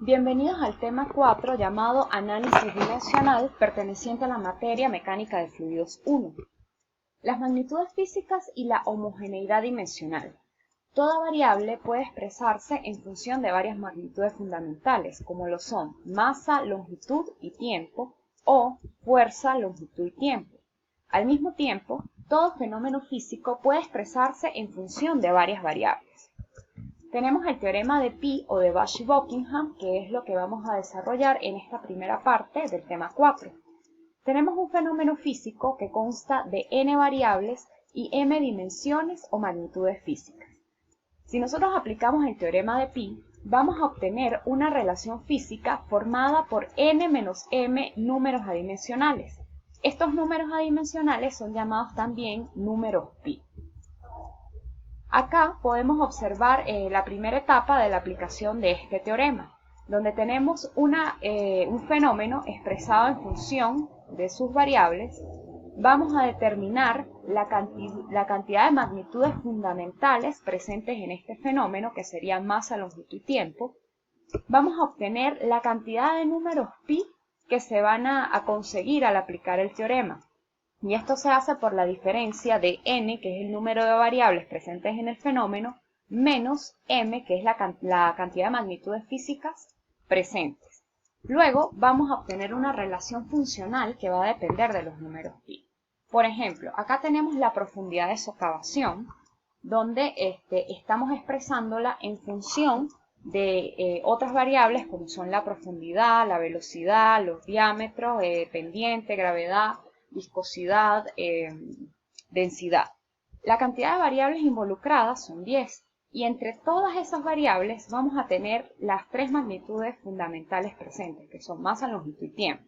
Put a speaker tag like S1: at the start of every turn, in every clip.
S1: Bienvenidos al tema 4 llamado Análisis Dimensional, perteneciente a la materia Mecánica de Fluidos 1. Las magnitudes físicas y la homogeneidad dimensional. Toda variable puede expresarse en función de varias magnitudes fundamentales, como lo son masa, longitud y tiempo, o fuerza, longitud y tiempo. Al mismo tiempo, todo fenómeno físico puede expresarse en función de varias variables. Tenemos el teorema de Pi o de Cauchy-Buckingham, que es lo que vamos a desarrollar en esta primera parte del tema 4. Tenemos un fenómeno físico que consta de n variables y m dimensiones o magnitudes físicas. Si nosotros aplicamos el teorema de Pi, vamos a obtener una relación física formada por n menos m números adimensionales. Estos números adimensionales son llamados también números pi. Acá podemos observar la primera etapa de la aplicación de este teorema, donde tenemos un fenómeno expresado en función de sus variables. Vamos a determinar la cantidad de magnitudes fundamentales presentes en este fenómeno, que serían masa, longitud y tiempo. Vamos a obtener la cantidad de números pi que se van a conseguir al aplicar el teorema. Y esto se hace por la diferencia de n, que es el número de variables presentes en el fenómeno, menos m, que es la cantidad de magnitudes físicas presentes. Luego vamos a obtener una relación funcional que va a depender de los números pi. Por ejemplo, acá tenemos la profundidad de socavación, donde estamos expresándola en función de otras variables como son la profundidad, la velocidad, los diámetros, pendiente, gravedad, viscosidad, densidad. La cantidad de variables involucradas son 10 y entre todas esas variables vamos a tener las tres magnitudes fundamentales presentes, que son masa, longitud y tiempo.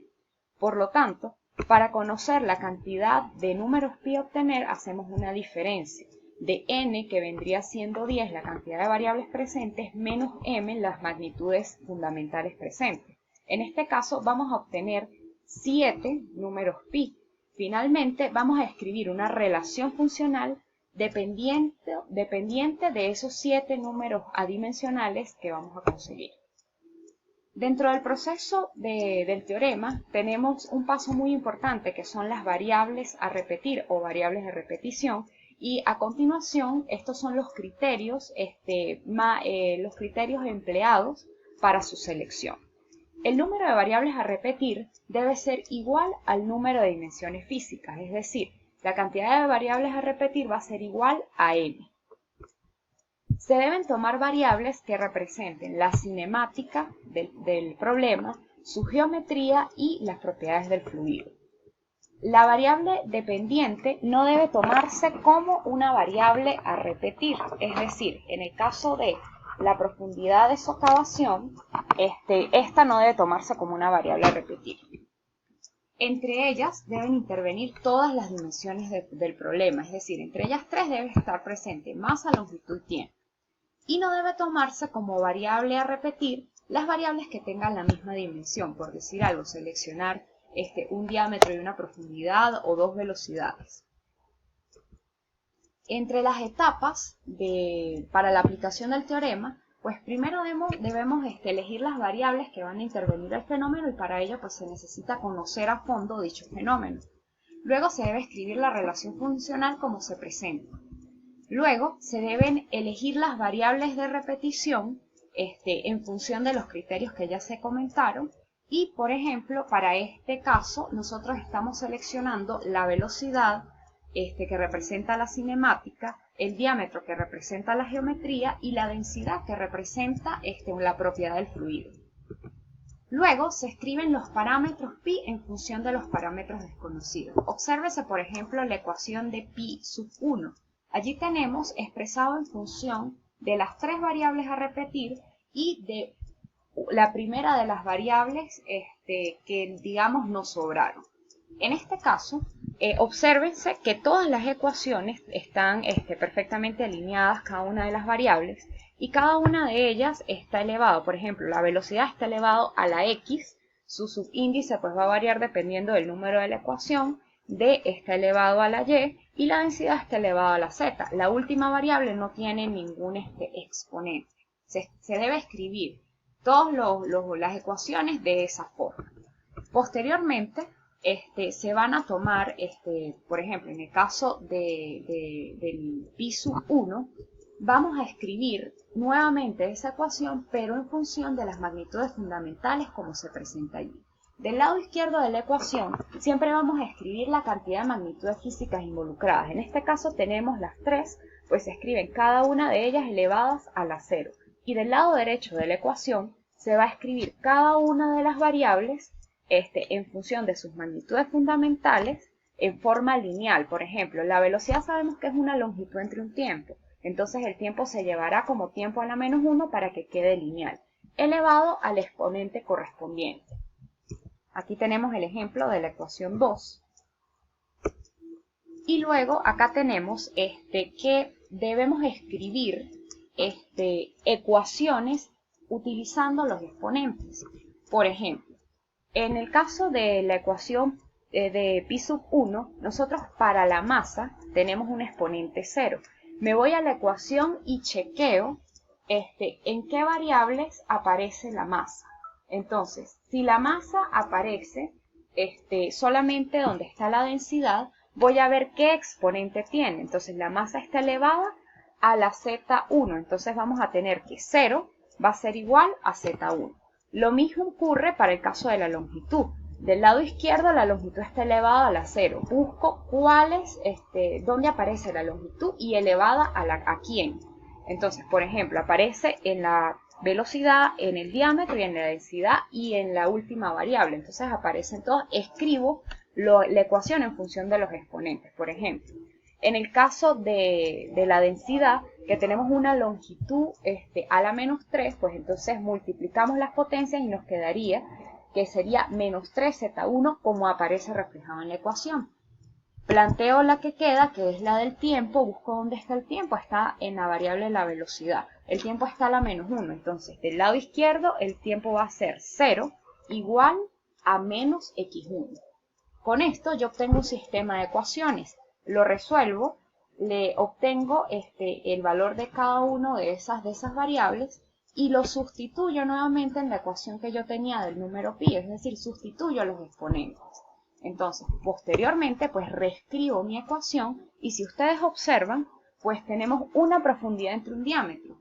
S1: Por lo tanto, para conocer la cantidad de números pi a obtener, hacemos una diferencia de n, que vendría siendo 10, la cantidad de variables presentes, menos m, las magnitudes fundamentales presentes. En este caso vamos a obtener 7 números pi. Finalmente, vamos a escribir una relación funcional dependiente de esos 7 números adimensionales que vamos a conseguir. Dentro del proceso del teorema tenemos un paso muy importante, que son las variables a repetir o variables de repetición, y a continuación estos son los criterios empleados para su selección. El número de variables a repetir debe ser igual al número de dimensiones físicas, es decir, la cantidad de variables a repetir va a ser igual a n. Se deben tomar variables que representen la cinemática del problema, su geometría y las propiedades del fluido. La variable dependiente no debe tomarse como una variable a repetir, es decir, en el caso de la profundidad de socavación, esta no debe tomarse como una variable a repetir. Entre ellas deben intervenir todas las dimensiones del problema, es decir, entre ellas tres debe estar presente masa, longitud y tiempo. Y no debe tomarse como variable a repetir las variables que tengan la misma dimensión, por decir algo, seleccionar un diámetro y una profundidad o dos velocidades. Entre las etapas para la aplicación del teorema, pues primero debemos elegir las variables que van a intervenir al fenómeno, y para ello pues se necesita conocer a fondo dicho fenómeno. Luego se debe escribir la relación funcional como se presenta. Luego se deben elegir las variables de repetición en función de los criterios que ya se comentaron. Y, por ejemplo, para este caso nosotros estamos seleccionando la velocidad que representa la cinemática, el diámetro que representa la geometría y la densidad que representa la propiedad del fluido. Luego se escriben los parámetros pi en función de los parámetros desconocidos. Obsérvese, por ejemplo, la ecuación de pi sub 1. Allí tenemos expresado en función de las tres variables a repetir y de la primera de las variables que, digamos, nos sobraron. En este caso, obsérvense que todas las ecuaciones están perfectamente alineadas, cada una de las variables, y cada una de ellas está elevado. Por ejemplo, la velocidad está elevado a la x, su subíndice pues va a variar dependiendo del número de la ecuación, d está elevado a la y la densidad está elevada a la z. La última variable no tiene ningún exponente. Se debe escribir todas las ecuaciones de esa forma. Posteriormente, se van a tomar, por ejemplo, en el caso del pi sub 1, vamos a escribir nuevamente esa ecuación, pero en función de las magnitudes fundamentales como se presenta allí. Del lado izquierdo de la ecuación, siempre vamos a escribir la cantidad de magnitudes físicas involucradas. En este caso tenemos las 3, pues se escriben cada una de ellas elevadas a la 0. Y del lado derecho de la ecuación se va a escribir cada una de las variables en función de sus magnitudes fundamentales en forma lineal. Por ejemplo, la velocidad sabemos que es una longitud entre un tiempo. Entonces el tiempo se llevará como tiempo a la menos 1 para que quede lineal, elevado al exponente correspondiente. Aquí tenemos el ejemplo de la ecuación 2. Y luego acá tenemos que debemos escribir ecuaciones utilizando los exponentes. Por ejemplo, en el caso de la ecuación de pi sub 1, nosotros para la masa tenemos un exponente 0. Me voy a la ecuación y chequeo en qué variables aparece la masa. Entonces, si la masa aparece solamente donde está la densidad, voy a ver qué exponente tiene. Entonces, la masa está elevada a la Z1. Entonces, vamos a tener que 0 va a ser igual a Z1. Lo mismo ocurre para el caso de la longitud. Del lado izquierdo la longitud está elevada a la 0. Busco dónde aparece la longitud y elevada a quién. Entonces, por ejemplo, aparece en la velocidad, en el diámetro y en la densidad y en la última variable. Entonces aparecen todas. Escribo la ecuación en función de los exponentes. Por ejemplo, en el caso de la densidad, que tenemos una longitud a la menos 3, pues entonces multiplicamos las potencias y nos quedaría que sería menos 3z1 como aparece reflejado en la ecuación. Planteo la que queda, que es la del tiempo, busco dónde está el tiempo, está en la variable de la velocidad. El tiempo está a la menos 1, entonces del lado izquierdo el tiempo va a ser 0 igual a menos x1. Con esto yo obtengo un sistema de ecuaciones, lo resuelvo, le obtengo el valor de cada una de esas variables y lo sustituyo nuevamente en la ecuación que yo tenía del número pi, es decir, sustituyo los exponentes. Entonces, posteriormente, pues reescribo mi ecuación y si ustedes observan, pues tenemos una profundidad entre un diámetro.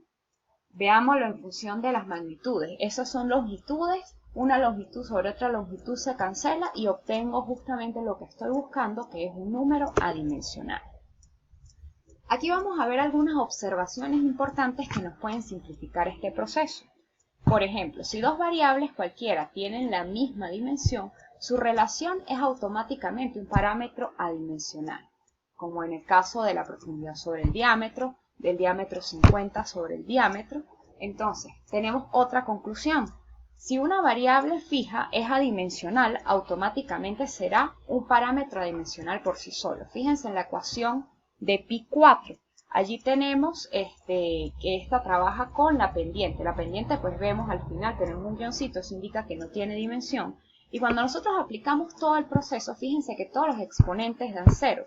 S1: Veámoslo en función de las magnitudes. Esas son longitudes, una longitud sobre otra longitud se cancela y obtengo justamente lo que estoy buscando, que es un número adimensional. Aquí vamos a ver algunas observaciones importantes que nos pueden simplificar este proceso. Por ejemplo, si dos variables cualquiera tienen la misma dimensión, su relación es automáticamente un parámetro adimensional, como en el caso de la profundidad sobre el diámetro, del diámetro 50 sobre el diámetro. Entonces, tenemos otra conclusión. Si una variable fija es adimensional, automáticamente será un parámetro adimensional por sí solo. Fíjense en la ecuación de pi 4. Allí tenemos que esta trabaja con la pendiente. La pendiente, pues vemos al final, tenemos un guioncito, eso indica que no tiene dimensión. Y cuando nosotros aplicamos todo el proceso, fíjense que todos los exponentes dan 0,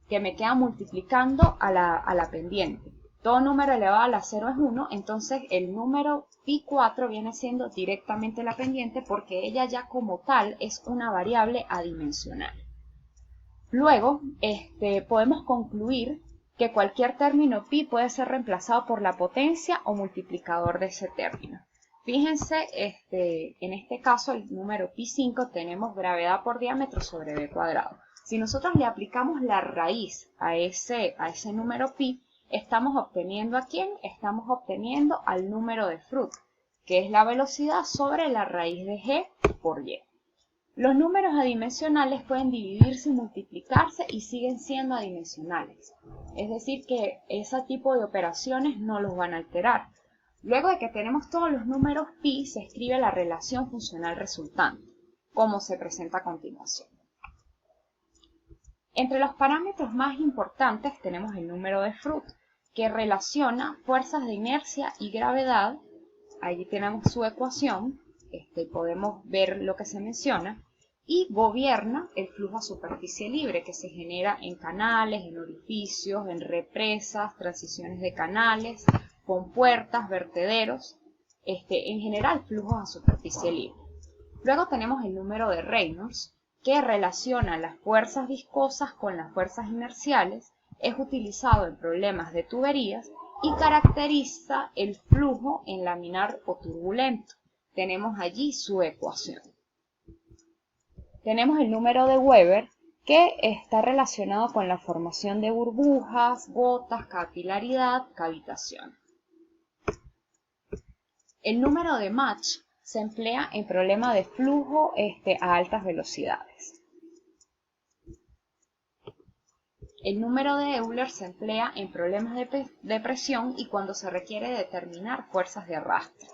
S1: que me queda multiplicando a la pendiente. Todo número elevado a la 0 es 1, entonces el número pi 4 viene siendo directamente la pendiente porque ella ya como tal es una variable adimensional. Luego, podemos concluir que cualquier término pi puede ser reemplazado por la potencia o multiplicador de ese término. Fíjense, en este caso, el número pi 5 tenemos gravedad por diámetro sobre b cuadrado. Si nosotros le aplicamos la raíz a ese número pi, estamos obteniendo ¿a quién? Estamos obteniendo al número de Freud, que es la velocidad sobre la raíz de g por y. Los números adimensionales pueden dividirse y multiplicarse y siguen siendo adimensionales. Es decir, que ese tipo de operaciones no los van a alterar. Luego de que tenemos todos los números pi, se escribe la relación funcional resultante, como se presenta a continuación. Entre los parámetros más importantes tenemos el número de Freud, que relaciona fuerzas de inercia y gravedad. Allí tenemos su ecuación, podemos ver lo que se menciona, y gobierna el flujo a superficie libre que se genera en canales, en orificios, en represas, transiciones de canales, compuertas, vertederos. en general flujos a superficie libre. Luego tenemos el número de Reynolds, que relaciona las fuerzas viscosas con las fuerzas inerciales, es utilizado en problemas de tuberías y caracteriza el flujo en laminar o turbulento. Tenemos allí su ecuación. Tenemos el número de Weber, que está relacionado con la formación de burbujas, gotas, capilaridad, cavitación. El número de Mach se emplea en problemas de flujo a altas velocidades. El número de Euler se emplea en problemas de presión y cuando se requiere determinar fuerzas de arrastre.